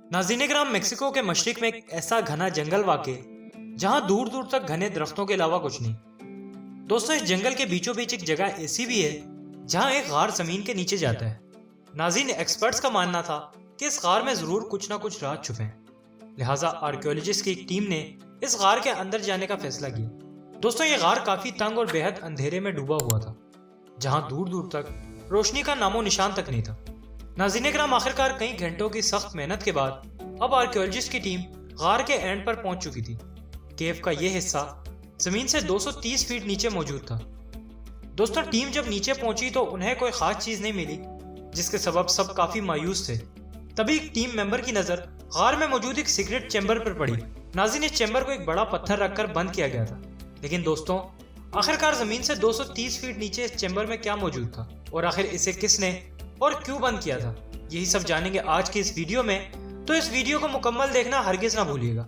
नाज़रीन किराम, मेक्सिको के मशरिक में एक ऐसा घना जंगल वाक़ है जहां दूर दूर तक घने दरख्तों के अलावा कुछ नहीं। दोस्तों, इस जंगल के बीचों बीच एक जगह ऐसी भी है जहां एक गार जमीन के नीचे जाता है। नाज़रीन, एक्सपर्ट्स का मानना था कि इस गार में जरूर कुछ ना कुछ राज छुपे हैं। लिहाजा आर्कियोलॉजिस्ट की एक टीम ने इस गार के अंदर जाने का फैसला किया। दोस्तों, ये गार काफी तंग और बेहद अंधेरे में डूबा हुआ था, जहां दूर दूर तक रोशनी का नामो निशान तक नहीं था। नाज़रीन किराम, आखिरकार कई घंटों की सख्त मेहनत के बाद अब आर्कियोलॉजिस्ट की टीम गार के एंड पर पहुंच चुकी थी। केव का यह हिस्सा जमीन से 230 फीट नीचे मौजूद था। दोस्तों, टीम जब नीचे पहुंची तो उन्हें कोई खास चीज नहीं मिली, जिसके सबब सब काफी मायूस थे। तभी एक टीम मेंबर की नजर गार में मौजूद एक सीक्रेट चैम्बर पर पड़ी। नाज़रीन, इस चैम्बर को एक बड़ा पत्थर रखकर बंद किया गया था। लेकिन दोस्तों, आखिरकार जमीन से 230 फीट नीचे इस चैम्बर में क्या मौजूद था और आखिर इसे किसने और क्यों बंद किया था, यही सब जानेंगे आज की इस वीडियो में। तो इस वीडियो को मुकम्मल देखना हरगिज ना भूलिएगा।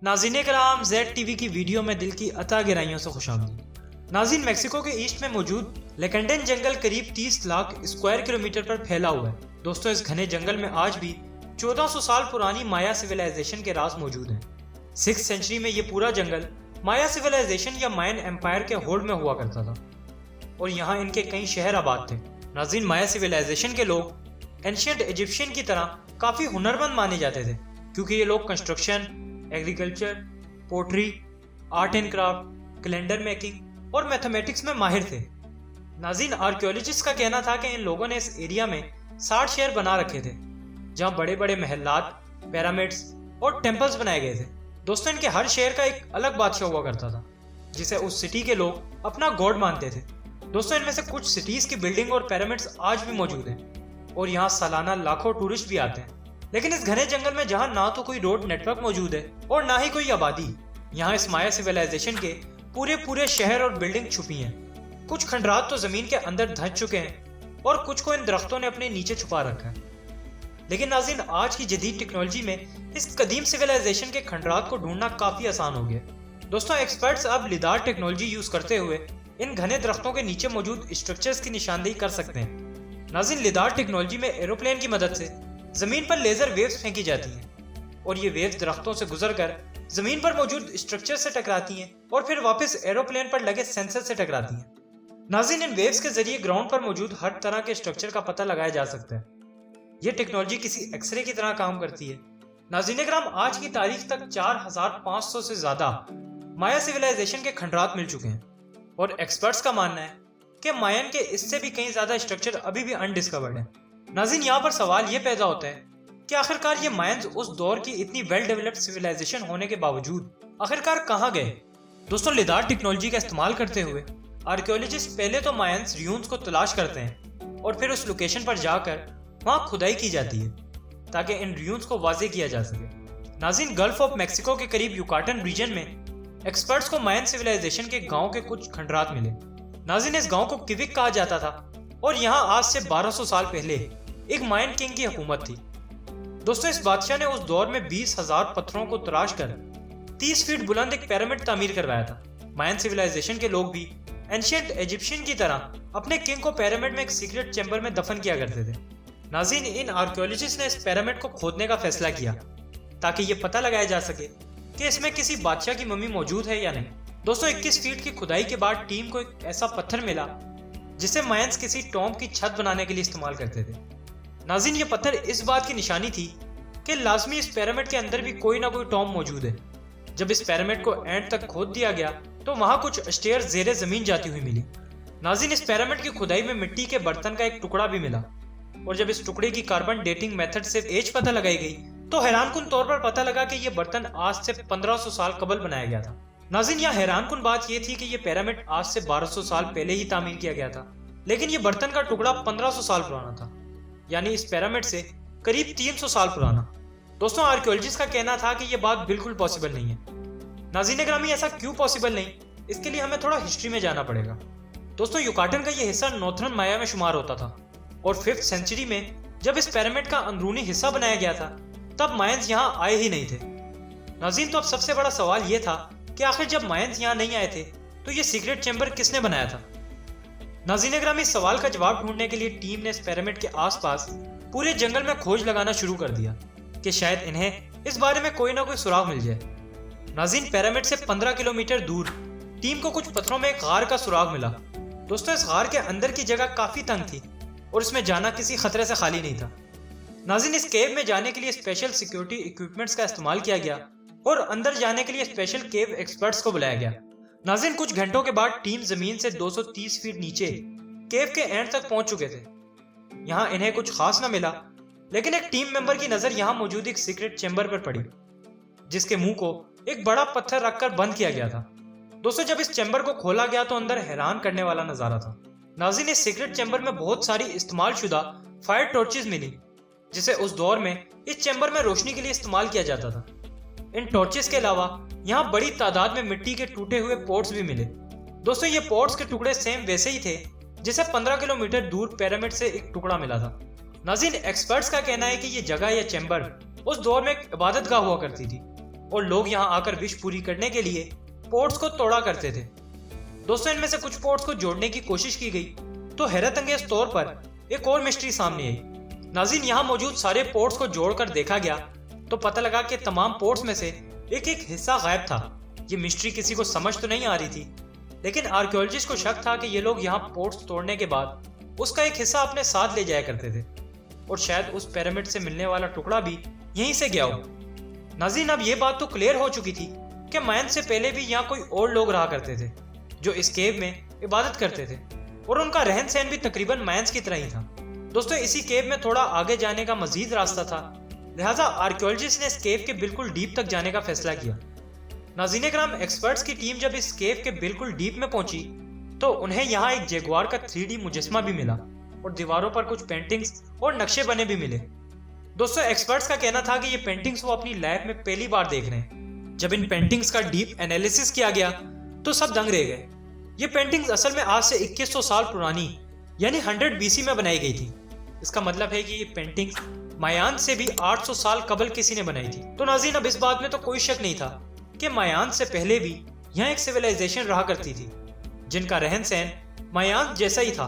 नाज़रीन किराम, जेड टीवी की वीडियो में दिल की अता गहराइयों से खुशामदीद। नाज़रीन, मेक्सिको के ईस्ट में मौजूद लेकेंडन जंगल करीब 30 लाख स्क्वायर किलोमीटर पर फैला हुआ है। दोस्तों, इस घने जंगल में आज भी 1400 साल पुरानी माया सिविलाइजेशन के राज मौजूद हैं। 6th सेंचुरी में ये पूरा जंगल माया सिविलाइजेशन या मायन एम्पायर के होल्ड में हुआ करता था और यहाँ इनके कई शहर आबाद थे। नाज़रीन, माया सिविलाइजेशन के लोग एंशिएंट इजिप्शियन की तरह काफी हुनरमंद माने जाते थे, क्योंकि ये लोग construction, agriculture, pottery, art and craft, calendar making और मैथमेटिक्स में माहिर थे। नाज़रीन, आर्कियोलॉजिस्ट का कहना था कि इन लोगों ने इस एरिया में 60 शहर बना रखे थे, जहां बड़े बड़े महलात, पिरामिड्स और टेम्पल्स बनाए गए थे। दोस्तों, इनके हर शहर का एक अलग बादशाह हुआ करता था, जिसे उस सिटी के लोग अपना गॉड मानते थे। दोस्तों, इनमें से कुछ सिटीज की बिल्डिंग और पिरामिड्स आज भी मौजूद हैं और यहाँ सालाना लाखों टूरिस्ट भी आते हैं। लेकिन इस घने जंगल में जहां ना तो कोई रोड नेटवर्क मौजूद है और ना ही कोई आबादी, यहाँ इस माया सिविलाइजेशन के पूरे शहर और बिल्डिंग छुपी हैं। कुछ खंडरात तो जमीन के अंदर धंस चुके हैं और कुछ को इन दरख्तों ने अपने नीचे छुपा रखा है। लेकिन नाज़रीन, आज की जदीद टेक्नोलॉजी में इस कदीम सिविलाइजेशन के खंडरात को ढूंढना काफी आसान हो गया। दोस्तों, एक्सपर्ट्स अब लिदार टेक्नोलॉजी यूज करते हुए इन घने दरख्तों के नीचे मौजूद स्ट्रक्चर्स की निशानदेही कर सकते हैं। नाज़रीन, लिदार टेक्नोलॉजी में एरोप्लेन की मदद से जमीन पर लेजर वेव्स फेंकी जाती हैं और ये वेव्स दरख्तों से गुजरकर जमीन पर मौजूद स्ट्रक्चर से टकराती हैं और फिर वापस एरोप्लेन पर लगे सेंसर से टकराती हैं। नाज़रीन, इन वेव्स के जरिए ग्राउंड पर मौजूद हर तरह के स्ट्रक्चर का पता लगाया जा सकता है। ये टेक्नोलॉजी किसी एक्सरे की तरह काम करती है। नाज़रीन किराम, आज की तारीख तक 4500 से ज्यादा माया सिविलाइजेशन के खंडरात मिल चुके हैं और एक्सपर्ट्स का मानना है कि मायन के इससे भी कई ज्यादा स्ट्रक्चर अभी भी अनडिस्कवर्ड है। नाज़रीन, यहाँ पर सवाल ये पैदा होता है कि आखिरकार ये मायंस उस दौर की इतनी वेल डेवलप्ड सिविलाइजेशन होने के बावजूद आखिरकार कहाँ गए। दोस्तों, लिदार टेक्नोलॉजी का इस्तेमाल करते हुए आर्कियोलॉजिस्ट पहले तो मायंस र्यून्स को तलाश करते हैं और फिर उस लोकेशन पर जाकर वहाँ खुदाई की जाती है ताकि इन र्यून्स को वाज़ेह किया जा सके। नाज़रीन, गल्फ ऑफ मैक्सिको के करीब युकाटन रीजन में एक्सपर्ट्स को मायन सिविलाइजेशन के गाँव के कुछ खंडरात मिले। नाज़रीन, इस गाँव को किविक कहा जाता था और यहाँ आज से 1200 साल पहले एक मायन किंग की हुकूमत थी। दोस्तों, इस बादशाह ने उस दौर में 20,000 पत्थरों को तराश कर 30 फीट बुलंद एक पिरामिड तामीर करवाया था। मायन सिविलाइजेशन के लोग भी एंशिएंट इजिप्शियन की तरह अपने किंग को पिरामिड में एक सीक्रेट चैम्बर में दफन किया करते थे। नाज़रीन, इन आर्कियोलॉजिस्ट ने इस पिरामिड को खोदने का फैसला किया ताकि ये पता लगाया जा सके कि इसमें किसी बादशाह की मम्मी मौजूद है या नहीं। दोस्तों, 21 फीट की खुदाई के बाद टीम को एक ऐसा पत्थर मिला जिसे मायंस किसी टॉम्ब की छत बनाने के लिए इस्तेमाल करते थे। नाज़रीन, ये पत्थर इस बात की निशानी थी कि लाजमी इस पिरामिड के अंदर भी कोई ना कोई टॉम्ब मौजूद है। जब इस पिरामिड को एंड तक खोद दिया गया तो वहां कुछ स्टेयर जेरे जमीन जाती हुई मिली। नाज़रीन, इस पिरामिड की खुदाई में मिट्टी के बर्तन का एक टुकड़ा भी मिला और जब इस टुकड़े की कार्बन डेटिंग मेथड से एज पता लगाई गई तो हैरानकुन तौर पर पता लगा कि यह बर्तन आज से 1500 साल कबल बनाया गया था। नाज़रीन, यहाँ हैरानकुन बात यह थी कि यह पिरामिड आज से 1200 साल पहले ही तामीर किया गया था, लेकिन यह बर्तन का टुकड़ा 1500 साल पुराना था, यानी इस पिरामिड से करीब 300 साल पुराना। दोस्तों आर्कियोलॉजिस्ट का कहना था कि यह बात बिल्कुल पॉसिबल नहीं है। नाज़रीन ग्रामी, ऐसा क्यों पॉसिबल नहीं, इसके लिए हमें थोड़ा हिस्ट्री में जाना पड़ेगा। दोस्तों युकाटन का यह हिस्सा नॉर्थर्न माया में शुमार होता था और 5th सेंचुरी में जब इस पिरामिड का अंदरूनी हिस्सा बनाया गया था तब मायंस यहाँ आए ही नहीं थे। नाज़रीन, तो अब सबसे बड़ा सवाल यह था कि आखिर जब मायंस यहाँ नहीं आए थे तो ये सीक्रेट चैम्बर किसने बनाया था। नाज़रीन ग्रामी, इस सवाल का जवाब ढूंढने के लिए टीम ने इस पिरामिड के आसपास पूरे जंगल में खोज लगाना शुरू कर दिया कि शायद इन्हें इस बारे में कोई ना कोई सुराग मिल जाए। नाज़रीन, पिरामिड से 15 किलोमीटर दूर टीम को कुछ पत्थरों में एक गार का सुराग मिला। दोस्तों इस गार के अंदर की जगह काफी तंग थी और इसमें जाना किसी खतरे से खाली नहीं था। नाज़रीन, इस केव में जाने के लिए स्पेशल सिक्योरिटी इक्विपमेंट्स का इस्तेमाल किया गया और अंदर जाने के लिए स्पेशल केव एक्सपर्ट्स को बुलाया गया। नाज़रीन, कुछ घंटों के बाद टीम जमीन से 230 फीट नीचे केव के एंड तक पहुंच चुके थे। यहाँ इन्हें कुछ खास ना मिला, लेकिन एक टीम मेंबर की नजर यहाँ मौजूद एक सीक्रेट चैम्बर पर पड़ी जिसके मुंह को एक बड़ा पत्थर रखकर बंद किया गया था। दोस्तों जब इस चैम्बर को खोला गया तो अंदर हैरान करने वाला नजारा था। नाज़रीन, इस सीक्रेट चैम्बर में बहुत सारी इस्तेमाल शुदा फायर टॉर्चेस मिली जिसे उस दौर में इस चैम्बर में रोशनी के लिए इस्तेमाल किया जाता था। इन टॉर्चेस के अलावा यहाँ बड़ी तादाद में मिट्टी के टूटे हुए पॉट्स भी मिले। दोस्तों ये पॉट्स के टुकड़े सेम वैसे ही थे जिसे 15 किलोमीटर दूर पिरामिड से एक टुकड़ा मिला था। नाज़रीन, एक्सपर्ट्स का कहना है कि ये जगह या चैम्बर उस दौर में एक इबादतगाह हुआ करती थी और लोग यहाँ आकर विश पूरी करने के लिए पॉट्स को तोड़ा करते थे। दोस्तों इनमें से कुछ पॉट्स को जोड़ने की कोशिश की गई तो हैरत अंगेज तौर पर एक और मिस्ट्री सामने आई। नाज़रीन, यहाँ मौजूद सारे पॉट्स को जोड़कर देखा गया तो पता लगा कि तमाम पॉट्स में से एक एक हिस्सा गायब था। ये मिस्ट्री किसी को समझ तो नहीं आ रही थी, लेकिन आर्कियोलॉजिस्ट को शक था कि ये लोग यहाँ पॉट्स तोड़ने के बाद उसका एक हिस्सा अपने साथ ले जाया करते थे और शायद उस पिरामिड से मिलने वाला टुकड़ा भी यहीं से गया हो। नाज़रीन, अब ये बात तो क्लियर हो चुकी थी कि मायन से पहले भी यहाँ कोई और लोग रहा करते थे जो इस केव में इबादत करते थे और उनका रहन सहन भी तकरीबन मायंस की तरह ही था। दोस्तों इसी केव में थोड़ा आगे जाने का मजीद रास्ता था, लिहाजा आर्कियोलॉजिस्ट ने इस केव के बिल्कुल डीप तक जाने का फैसला किया। नाज़रीन कराम, एक्सपर्ट्स की टीम जब इस केव के बिल्कुल डीप में पहुंची तो उन्हें यहाँ एक जगुआर का 3D मुजस्मा भी मिला और दीवारों पर कुछ पेंटिंग्स और नक्शे बने भी मिले। दोस्तों एक्सपर्ट्स का कहना था कि ये पेंटिंग्स वो अपनी लाइफ में पहली बार देख रहे हैं। जब इन पेंटिंग्स का डीप एनालिसिस किया गया तो सब दंग रह गए। ये पेंटिंग्स असल में आज से 2100 साल पुरानी यानी 100 BC में बनाई गई थी। इसका मतलब है कि ये पेंटिंग्स मायान से भी 800 साल कबल किसी ने बनाई थी। तो नाज़रीन, अब इस बात में तो कोई शक नहीं था कि मायान से पहले भी यहाँ एक सिविलाइजेशन रहा करती थी जिनका रहन सहन मायान जैसा ही था।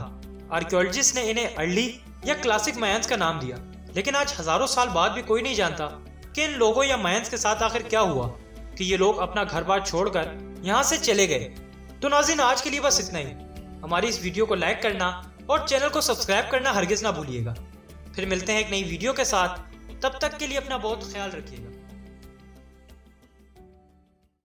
आर्कियोलॉजिस्ट ने इन्हें अर्ली या क्लासिक मायान्स का नाम दिया, लेकिन आज हजारों साल बाद भी कोई नहीं जानता कि इन लोगों या मायंस के साथ आखिर क्या हुआ कि ये लोग अपना घर बार छोड़कर यहाँ से चले गए। तो नाज़रीन, आज के लिए बस इतना ही। हमारी इस वीडियो को लाइक करना और चैनल को सब्सक्राइब करना हरगिज ना भूलिएगा। फिर मिलते हैं एक नई वीडियो के साथ, तब तक के लिए अपना बहुत ख्याल रखिएगा।